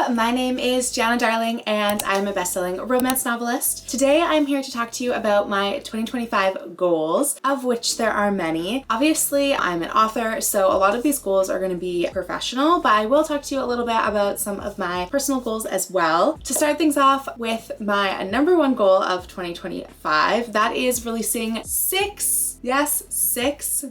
my name is Giana Darling and I'm a best-selling romance novelist. Today I'm here to talk to you about my 2025 goals, of which there are many. Obviously, I'm an author, so a lot of these goals are going to be professional, but I will talk to you a little bit about some of my personal goals as well. To start things off with my number one goal of 2025, that is releasing six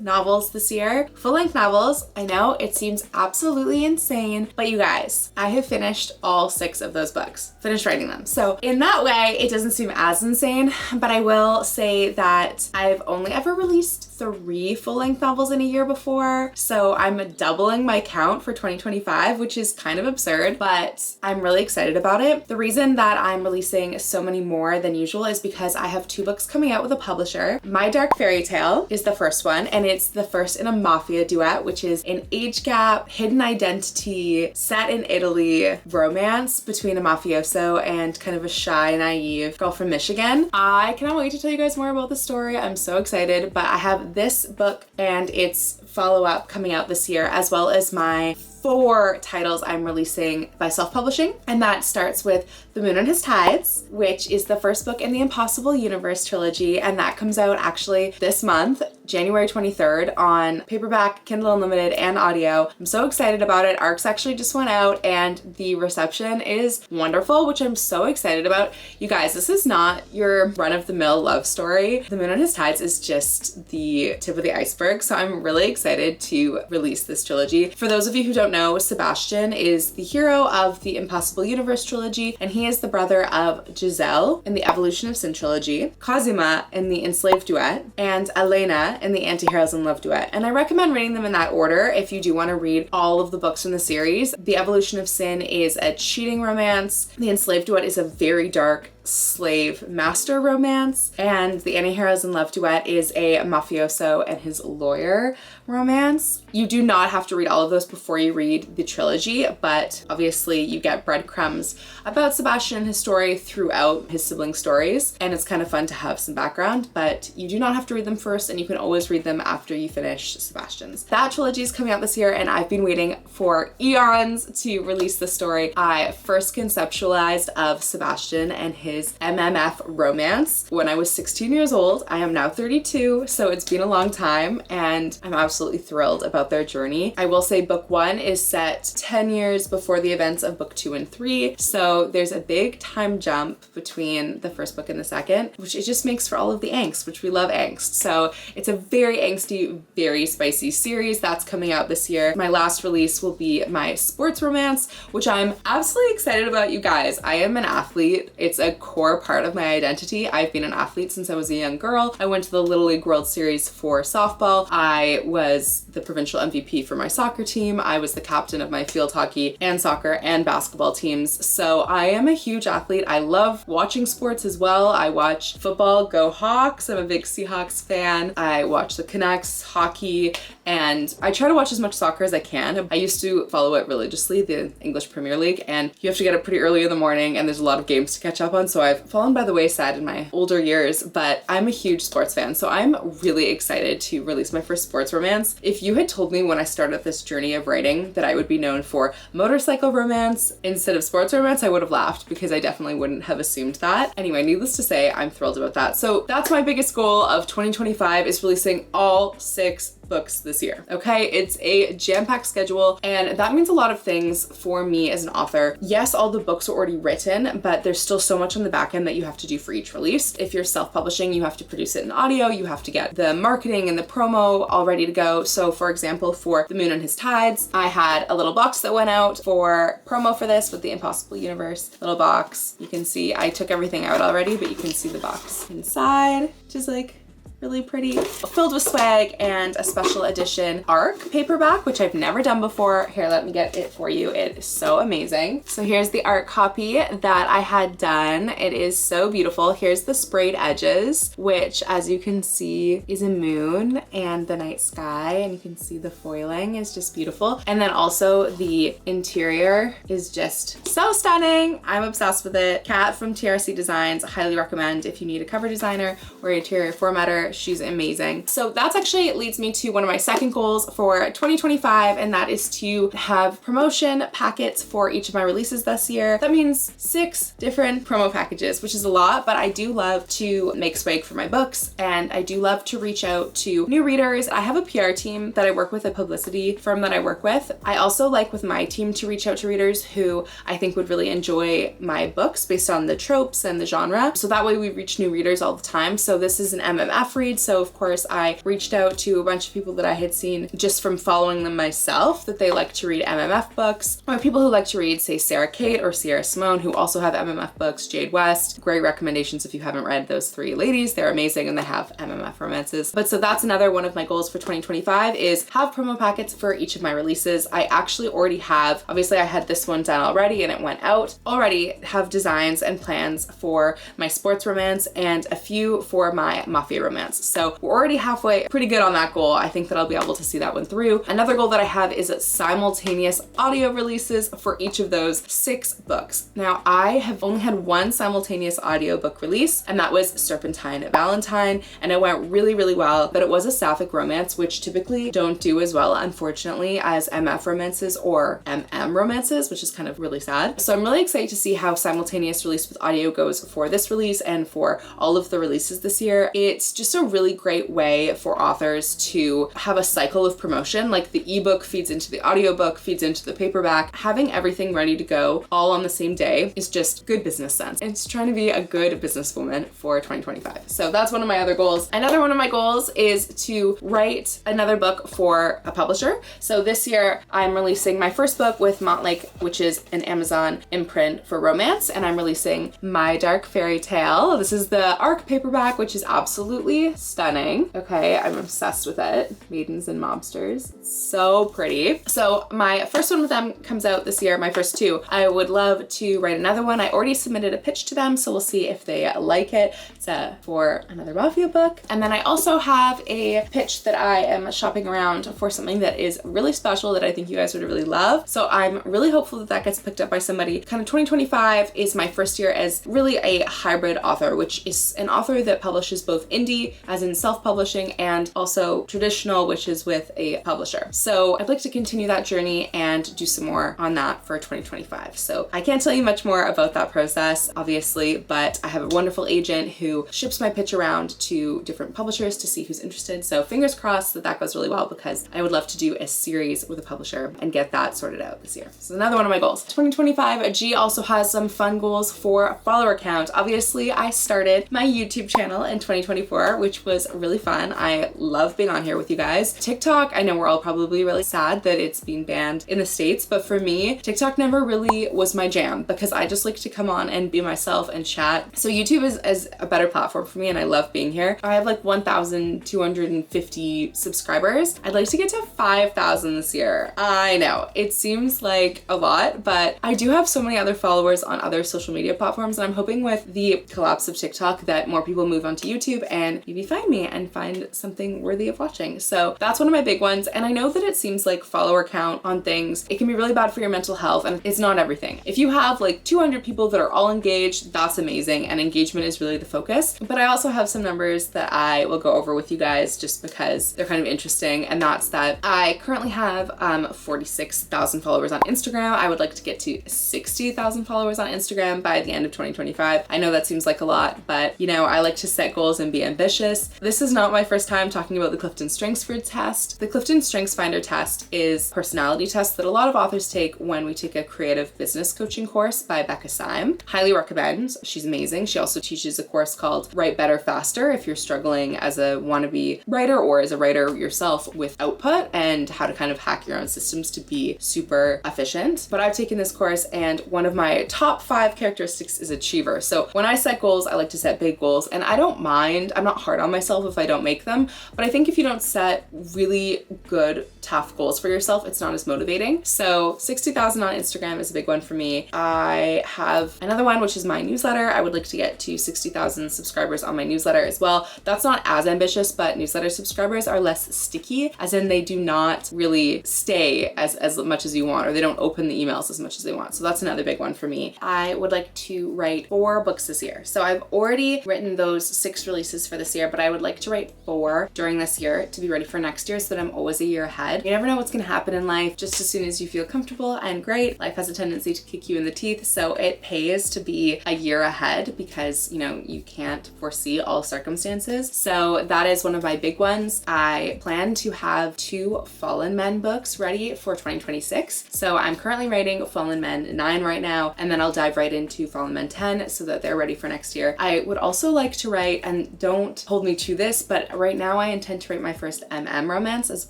novels this year. Full-length novels. I know it seems absolutely insane, but you guys, I have finished all 6 of those books. Finished writing them. So in that way, it doesn't seem as insane, but I will say that I've only ever released 3 full-length novels in a year before. So I'm doubling my count for 2025, which is kind of absurd, but I'm really excited about it. The reason that I'm releasing so many more than usual is because I have 2 books coming out with a publisher. My Dark Fairy Tale is the first one, and it's the first in a mafia duet, which is an age gap, hidden identity, set in Italy romance between a mafioso and kind of a shy, naive girl from Michigan. I cannot wait to tell you guys more about the story. I'm so excited, but I have this book and its follow-up coming out this year, as well as my 4 titles I'm releasing by self-publishing, and that starts with The Moon and His Tides, which is the first book in the Impossible Universe trilogy, and that comes out actually this month, January 23rd, on paperback, Kindle Unlimited, and audio. I'm so excited about it. ARCs actually just went out and the reception is wonderful, which I'm so excited about. You guys, this is not your run-of-the-mill love story. The Moon and His Tides is just the tip of the iceberg, so I'm really excited to release this trilogy. For those of you who don't know, Sebastian is the hero of the Impossible Universe trilogy, and he is the brother of Giselle in the Evolution of Sin trilogy, Cosima in the Enslaved duet, and Elena in the Anti-Heroes in Love duet. And I recommend reading them in that order if you do want to read all of the books in the series. The Evolution of Sin is a cheating romance. The Enslaved duet is a very dark slave master romance, and the Anti-Heroes in Love duet is a mafioso and his lawyer romance. You do not have to read all of those before you read the trilogy, but obviously you get breadcrumbs about Sebastian and his story throughout his sibling stories, and it's kind of fun to have some background, but you do not have to read them first, and you can always read them after you finish Sebastian's. That trilogy is coming out this year, and I've been waiting for eons to release the story I first conceptualized of Sebastian and his MMF romance when I was 16 years old. I am now 32, so it's been a long time, and I'm absolutely thrilled about their journey. I will say book 1 is set 10 years before the events of book 2 and 3, so there's a big time jump between the first book and the second, which it just makes for all of the angst, which we love angst. So it's a very angsty, very spicy series that's coming out this year. My last release will be my sports romance, which I'm absolutely excited about, you guys. I am an athlete. It's a core part of my identity. I've been an athlete since I was a young girl. I went to the Little League World Series for softball. I was the provincial MVP for my soccer team. I was the captain of my field hockey and soccer and basketball teams. So I am a huge athlete. I love watching sports as well. I watch football, go Hawks. I'm a big Seahawks fan. I watch the Canucks, hockey, and I try to watch as much soccer as I can. I used to follow it religiously, the English Premier League, and you have to get up pretty early in the morning, and there's a lot of games to catch up on, so I've fallen by the wayside in my older years, but I'm a huge sports fan, so I'm really excited to release my first sports romance. If you had told me when I started this journey of writing that I would be known for motorcycle romance instead of sports romance, I would have laughed, because I definitely wouldn't have assumed that. Anyway, needless to say, I'm thrilled about that. So that's my biggest goal of 2025, is releasing all 6 books this year. Okay, it's a jam-packed schedule, and that means a lot of things for me as an author. Yes, all the books are already written, but there's still so much on the back end that you have to do for each release. If you're self-publishing, you have to produce it in audio, you have to get the marketing and the promo all ready to go. So for example, for The Moon and His Tides, I had a little box that went out for promo for this with the Impossible Universe little box. You can see I took everything out already, but you can see the box inside, which is like really pretty, filled with swag, and a special edition ARC paperback, which I've never done before. Here, let me get it for you. It is so amazing. So here's the ARC copy that I had done. It is so beautiful. Here's the sprayed edges, which, as you can see, is a moon and the night sky, and you can see the foiling is just beautiful. And then also the interior is just so stunning. I'm obsessed with it. Kat from TRC Designs, I highly recommend if you need a cover designer or interior formatter. author. She's amazing. So that's actually leads me to one of my second goals for 2025, and that is to have promotion packets for each of my releases this year. That means 6 different promo packages, which is a lot, but I do love to make swag for my books, and I do love to reach out to new readers. I have a PR team that I work with, a publicity firm that I work with. I also like with my team to reach out to readers who I think would really enjoy my books based on the tropes and the genre. So that way we reach new readers all the time. So this is an MMF read. So of course I reached out to a bunch of people that I had seen just from following them myself, that they like to read MMF books, or people who like to read, say, Sarah Kate or Sierra Simone, who also have MMF books, Jade West. Great recommendations if you haven't read those 3 ladies. They're amazing and they have MMF romances. But so that's another one of my goals for 2025 is have promo packets for each of my releases. I actually already have, obviously I had this one done already and it went out, already have designs and plans for my sports romance and a few for my mafia romance. So we're already halfway, pretty good on that goal. I think that I'll be able to see that one through. Another goal that I have is simultaneous audio releases for each of those 6 books. Now I have only had one simultaneous audiobook release, and that was Serpentine Valentine, and it went really, really well, but it was a sapphic romance, which typically don't do as well, unfortunately, as MF romances or MM romances, which is kind of really sad. So I'm really excited to see how simultaneous release with audio goes for this release and for all of the releases this year. It's just a really great way for authors to have a cycle of promotion. Like the ebook feeds into the audiobook, feeds into the paperback. Having everything ready to go all on the same day is just good business sense. It's trying to be a good businesswoman for 2025. So that's one of my other goals. Another one of my goals is to write another book for a publisher. So this year I'm releasing my first book with Montlake, which is an Amazon imprint for romance, and I'm releasing My Dark Fairy Tale. This is the ARC paperback, which is absolutely stunning. Okay, I'm obsessed with it. Maidens and Mobsters. It's so pretty. So my first one with them comes out this year, my first 2. I would love to write another one. I already submitted a pitch to them, so we'll see if they like it. It's for another mafia book. And then I also have a pitch that I am shopping around for something that is really special that I think you guys would really love. So I'm really hopeful that that gets picked up by somebody. Kind of 2025 is my first year as really a hybrid author, which is an author that publishes both indie, as in self-publishing, and also traditional, which is with a publisher. So I'd like to continue that journey and do some more on that for 2025. So I can't tell you much more about that process, obviously, but I have a wonderful agent who ships my pitch around to different publishers to see who's interested. So fingers crossed that that goes really well, because I would love to do a series with a publisher and get that sorted out this year. So another one of my goals. 2025, G also has some fun goals for follower count. Obviously, I started my YouTube channel in 2024, which was really fun. I love being on here with you guys. TikTok, I know we're all probably really sad that it's being banned in the States, but for me, TikTok never really was my jam, because I just like to come on and be myself and chat. So YouTube is a better platform for me, and I love being here. I have like 1,250 subscribers. I'd like to get to 5,000 this year. I know it seems like a lot, but I do have so many other followers on other social media platforms, and I'm hoping with the collapse of TikTok that more people move onto YouTube and maybe find me and find something worthy of watching. So that's one of my big ones. And I know that it seems like follower count on things, it can be really bad for your mental health, and it's not everything. If you have like 200 people that are all engaged, that's amazing, and engagement is really the focus. But I also have some numbers that I will go over with you guys just because they're kind of interesting, and that's that I currently have 46,000 followers on Instagram. I would like to get to 60,000 followers on Instagram by the end of 2025. I know that seems like a lot, but you know, I like to set goals and be ambitious. This is not my first time talking about the Clifton StrengthsFinder test. The Clifton StrengthsFinder test is a personality test that a lot of authors take when we take a creative business coaching course by Becca Syme. Highly recommend. She's amazing. She also teaches a course called Write Better Faster if you're struggling as a wannabe writer or as a writer yourself with output and how to kind of hack your own systems to be super efficient. But I've taken this course, and one of my top 5 characteristics is achiever. So when I set goals, I like to set big goals, and I don't mind, I'm not hard on myself if I don't make them, but I think if you don't set really good tough goals for yourself, it's not as motivating. So 60,000 on Instagram is a big one for me. I have another one, which is my newsletter. I would like to get to 60,000 subscribers on my newsletter as well. That's not as ambitious, but newsletter subscribers are less sticky, as in they do not really stay as much as you want, or they don't open the emails as much as they want. So that's another big one for me. I would like to write 4 books this year. So I've already written those 6 releases for this year, but I would like to write 4 during this year to be ready for next year so that I'm always a year ahead. You never know what's going to happen in life. Just as soon as you feel comfortable and great, life has a tendency to kick you in the teeth. So it pays to be a year ahead because, you know, you can't foresee all circumstances. So that is one of my big ones. I plan to have 2 Fallen Men books ready for 2026. So I'm currently writing Fallen Men 9 right now, and then I'll dive right into Fallen Men 10 so that they're ready for next year. I would also like to write, and don't hold me to this, but right now I intend to write my first romance as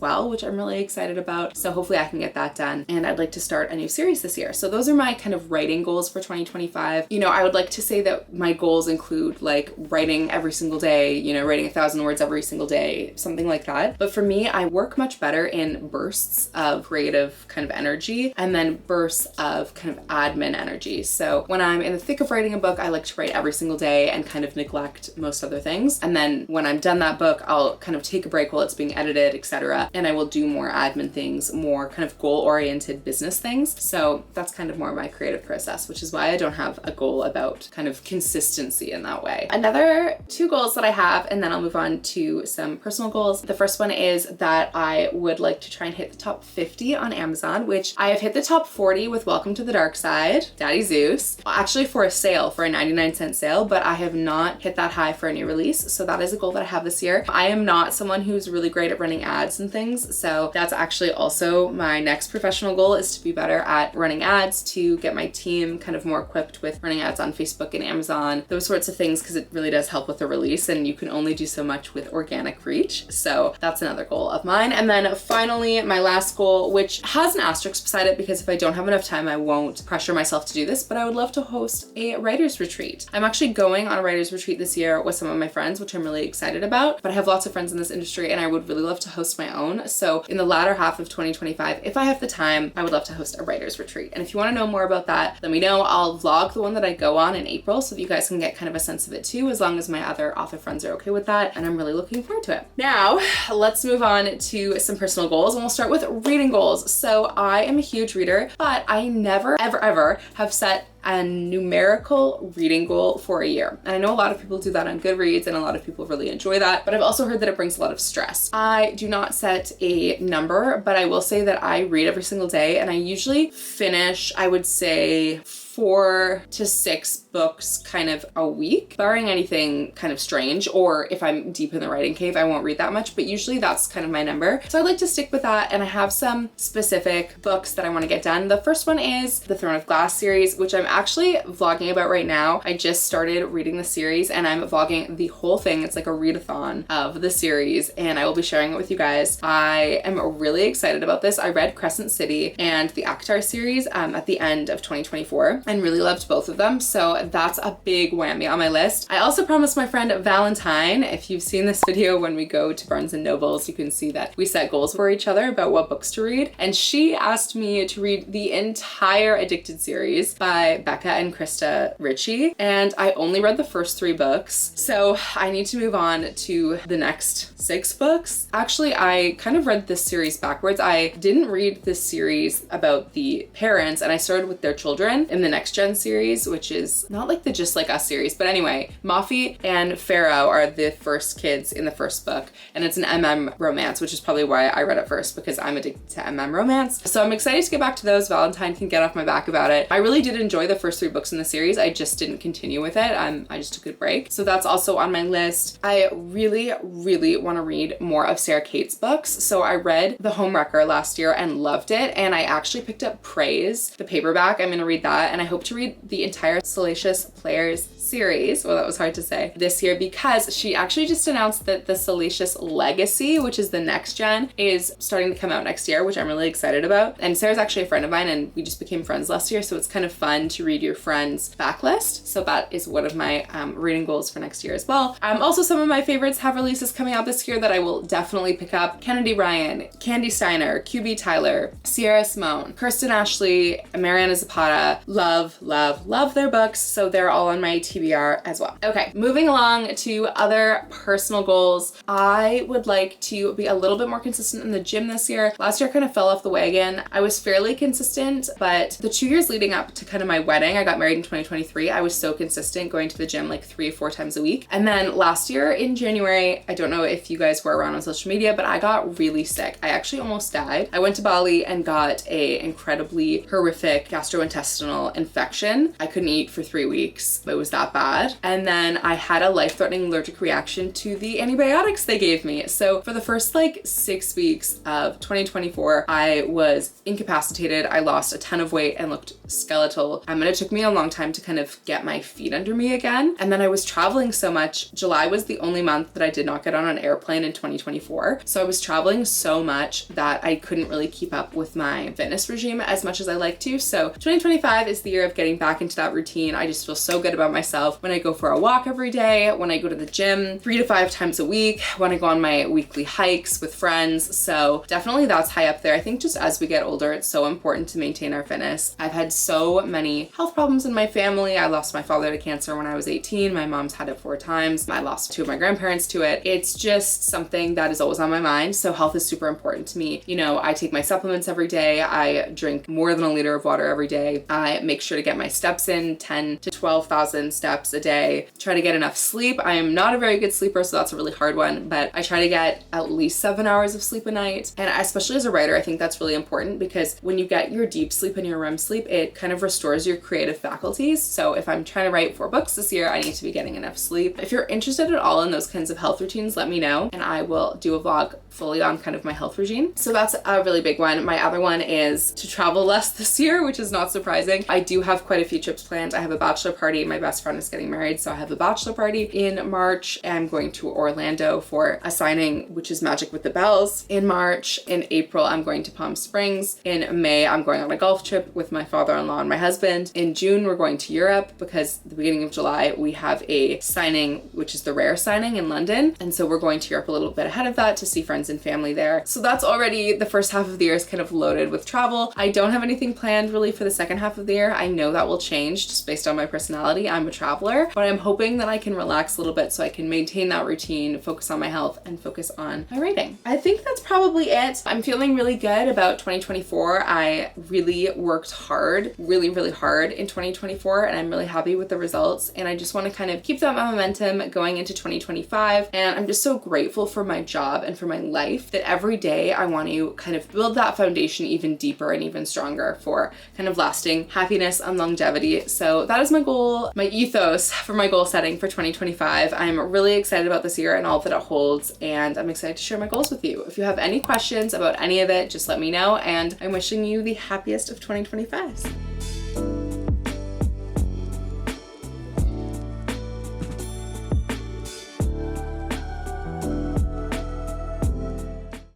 well, which I'm really excited about. So hopefully I can get that done. And I'd like to start a new series this year. So those are my kind of writing goals for 2025. You know, I would like to say that my goals include like writing every single day, you know, writing 1,000 words every single day, something like that. But for me, I work much better in bursts of creative kind of energy and then bursts of kind of admin energy. So when I'm in the thick of writing a book, I like to write every single day and kind of neglect most other things. And then when I'm done that book, I'll kind of take a break while it's being edited, etc. And I will do more admin things, more kind of goal-oriented business things. So that's kind of more my creative process, which is why I don't have a goal about kind of consistency in that way. Another 2 goals that I have, and then I'll move on to some personal goals. The first one is that I would like to try and hit the top 50 on Amazon, which I have hit the top 40 with Welcome to the Dark Side, Daddy Zeus, actually for a sale, for a 99-cent sale, but I have not hit that high for a new release. So that is a goal that I have this year. I am not someone who's really great at running ads and things. So that's actually also my next professional goal, is to be better at running ads, to get my team kind of more equipped with running ads on Facebook and Amazon, those sorts of things, because it really does help with the release, and you can only do so much with organic reach. So that's another goal of mine. And then finally, my last goal, which has an asterisk beside it because if I don't have enough time, I won't pressure myself to do this, but I would love to host a writer's retreat. I'm actually going on a writer's retreat this year with some of my friends, which I'm really excited about, but I have lots of friends in this industry and I would really love to host my own. So in the latter half of 2025, if I have the time, I would love to host a writer's retreat. And if you want to know more about that, let me know. I'll vlog the one that I go on in April so that you guys can get kind of a sense of it too, as long as my other author friends are okay with that. And I'm really looking forward to it. Now, let's move on to some personal goals, and we'll start with reading goals. So I am a huge reader, but I never, ever have set a numerical reading goal for a year. And I know a lot of people do that on Goodreads and a lot of people really enjoy that, but I've also heard that it brings a lot of stress. I do not set a number, but I will say that I read every single day and I usually finish, I would say, 4 to 6 books kind of a week, barring anything kind of strange, or if I'm deep in the writing cave, I won't read that much, but usually that's kind of my number. So I'd like to stick with that, and I have some specific books that I want to get done. The first one is the Throne of Glass series, which I'm actually vlogging about right now. I just started reading the series and I'm vlogging the whole thing. It's like a readathon of the series, and I will be sharing it with you guys. I am really excited about this. I read Crescent City and the Akhtar series at the end of 2024 and really loved both of them. So that's a big whammy on my list. I also promised my friend Valentine, if you've seen this video when we go to Barnes and Nobles, you can see that we set goals for each other about what books to read. And she asked me to read the entire Addicted series by Becca and Krista Ritchie. And I only read the first 3 books. So I need to move on to the next 6 books. Actually, I kind of read this series backwards. I didn't read this series about the parents, and I started with their children in the Next Gen series, which is not like the Just Like Us series, but anyway, Mafi and Pharaoh are the first kids in the first book, and it's an romance, which is probably why I read it first, because I'm addicted to romance. So I'm excited to get back to those. Valentine can get off my back about it. I really did enjoy the first 3 books in the series. I just didn't continue with it. I just took a break. So that's also on my list. I really want to read more of Sarah Kate's books. So I read The Homewrecker last year and loved it, and I actually picked up Praise, the paperback. I'm going to read that, and I hope to read the entire Salacious Players series, well, that was hard to say, this year because she actually just announced that the Salacious Legacy, which is the next gen, is starting to come out next year, which I'm really excited about. And Sarah's actually a friend of mine and we just became friends last year, so it's kind of fun to read your friend's backlist. So that is one of my reading goals for next year as well. Also, some of my favorites have releases coming out this year that I will definitely pick up. Kennedy Ryan, Candy Steiner, QB Tyler, Sierra Simone, Kirsten Ashley, Mariana Zapata. Love their books. So they're all on my TBR as well. Okay, moving along to other personal goals. I would like to be a little bit more consistent in the gym this year. Last year I kind of fell off the wagon. I was fairly consistent, but the 2 years leading up to kind of my wedding, I got married in 2023, I was so consistent going to the gym like 3 or 4 times a week. And then last year in January, I don't know if you guys were around on social media, but I got really sick. I actually almost died. I went to Bali and got a incredibly horrific gastrointestinal infection. I couldn't eat for 3 weeks. It was that bad. And then I had a life-threatening allergic reaction to the antibiotics they gave me. So for the first like 6 weeks of 2024, I was incapacitated. I lost a ton of weight and looked skeletal. And it took me a long time to kind of get my feet under me again. And then I was traveling so much. July was the only month that I did not get on an airplane in 2024. So I was traveling so much that I couldn't really keep up with my fitness regime as much as I like to. So 2025 is the year of getting back into that routine. I just feel so good about myself when I go for a walk every day, when I go to the gym 3 to 5 times a week, when I go on my weekly hikes with friends. So definitely that's high up there. I think just as we get older, it's so important to maintain our fitness. I've had so many health problems in my family. I lost my father to cancer when I was 18. My mom's had it 4 times. I lost 2 of my grandparents to it. It's just something that is always on my mind. So health is super important to me. You know, I take my supplements every day. I drink more than a liter of water every day. I make sure to get my steps in, 10 to 12,000 steps a day. Try to get enough sleep. I am not a very good sleeper, so that's a really hard one, but I try to get at least 7 hours of sleep a night. And especially as a writer, I think that's really important because when you get your deep sleep and your REM sleep, it kind of restores your creative faculties. So if I'm trying to write 4 books this year, I need to be getting enough sleep. If you're interested at all in those kinds of health routines, let me know and I will do a vlog fully on kind of my health regime. So that's a really big one. My other one is to travel less this year, which is not surprising. I do have quite a few trips planned. I have a bachelor party. My best friend is getting married, so I have a bachelor party in March. I'm going to Orlando for a signing, which is Magic with the Bells in March. In April, I'm going to Palm Springs. In May, I'm going on a golf trip with my father-in-law and my husband. In June, we're going to Europe because the beginning of July, we have a signing, which is the Rare signing in London. And so we're going to Europe a little bit ahead of that to see friends and family there. So that's already the first half of the year is kind of loaded with travel. I don't have anything planned really for the second half of the year. I know that will change just based on my personality. I'm a traveler, but I'm hoping that I can relax a little bit so I can maintain that routine, focus on my health and focus on my writing. I think that's probably it. I'm feeling really good about 2024. I really worked hard, really hard in 2024 and I'm really happy with the results. And I just want to kind of keep that momentum going into 2025. And I'm just so grateful for my job and for my life that every day I want to kind of build that foundation even deeper and even stronger for kind of lasting happiness and longevity. So that is my goal, my ethos for my goal setting for 2025. I'm really excited about this year and all that it holds, and I'm excited to share my goals with you. If you have any questions about any of it, just let me know, and I'm wishing you the happiest of 2025s.